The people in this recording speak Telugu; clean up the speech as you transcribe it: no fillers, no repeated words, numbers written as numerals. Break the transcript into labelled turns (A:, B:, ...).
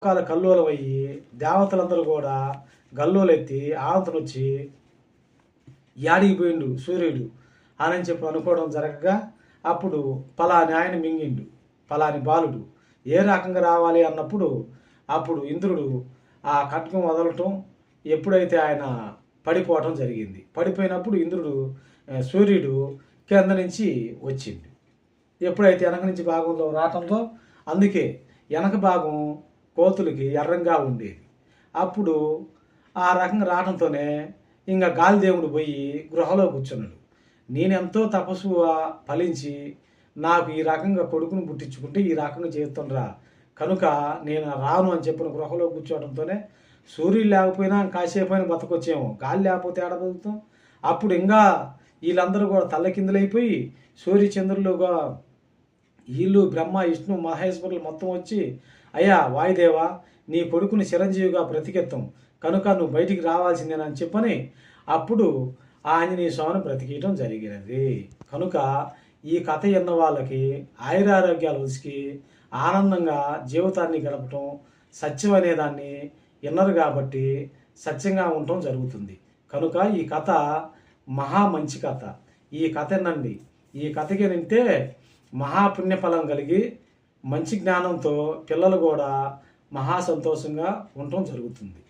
A: లోకాల కల్లోలమయ్యి దేవతలందరూ కూడా గల్లోలెత్తి ఆవంతనొచ్చి యాడికి పోయిండు సూర్యుడు అని చెప్పి అనుకోవడం జరగగా అప్పుడు పలాని ఆయన మింగిండు, పలాని బాలుడు ఏ రకంగా రావాలి అన్నప్పుడు అప్పుడు ఇంద్రుడు ఆ ఖడ్గం వదలటం, ఎప్పుడైతే ఆయన పడిపోవటం జరిగింది. పడిపోయినప్పుడు ఇంద్రుడు సూర్యుడు కింద నుంచి వచ్చింది. ఎప్పుడైతే వెనక నుంచి భాగంలో రావటంతో అందుకే వెనక భాగం కోతులకి ఎర్రంగా ఉండేది. అప్పుడు ఆ రకంగా రావడంతోనే ఇంకా గాలిదేవుడు పోయి గృహలో కూర్చున్నాడు. నేనెంతో తపస్సు ఫలించి నాకు ఈ రకంగా కొడుకును పుట్టించుకుంటే ఈ రకంగా చేస్తుండ్రా, కనుక నేను రాను అని చెప్పిన గృహలో కూర్చోవడంతోనే సూర్యుడు లేకపోయినా కాసేపు అయినా బతకొచ్చేమో, గాలి లేకపోతే ఏడ బతుకుతాం. అప్పుడు ఇంకా వీళ్ళందరూ కూడా తల్లకిందులైపోయి సూర్యచంద్రులుగా వీళ్ళు బ్రహ్మ విష్ణు మహేశ్వరులు మొత్తం వచ్చి, అయ్యా వాయుదేవా నీ కొడుకుని చిరంజీవిగా బ్రతికెత్తాం కనుక నువ్వు బయటికి రావాల్సిందేనని చెప్పని అప్పుడు ఆంజనేయ స్వామిని బ్రతికేయటం జరిగినది. కనుక ఈ కథ విన్న వాళ్ళకి ఆయురారోగ్యాలు ఉసికి ఆనందంగా జీవితాన్ని గడపటం, సత్యం అనేదాన్ని విన్నారు కాబట్టి సత్యంగా ఉండటం జరుగుతుంది. కనుక ఈ కథ మహా మంచి కథ. ఈ కథ వినండి. ఈ కథకి వింటే మహాపుణ్యఫలం కలిగి మంచి జ్ఞానంతో పిల్లలు కూడా మహా సంతోషంగా ఉండటం జరుగుతుంది.